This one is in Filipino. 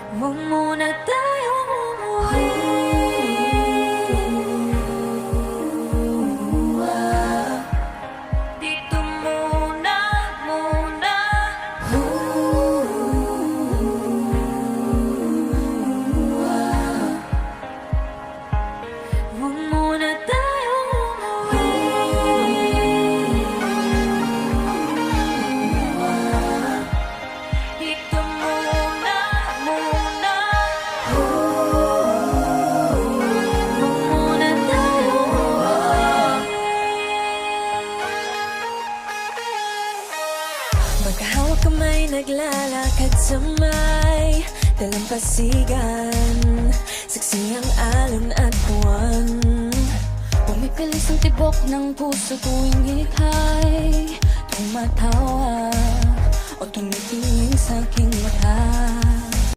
Huwag muna tayong umuwi. Dito muna, muna. Huwag muna tayong umuwi. Dito muna, muna. Huwag muna tayong umuwi. Magkahawak kamay, naglalakad sa may dalampasigan. Saksi ang alon at buwan. Pumipilis ang tibok ng puso tuwing ika'y tumatawa o tumitingin sa aking mata.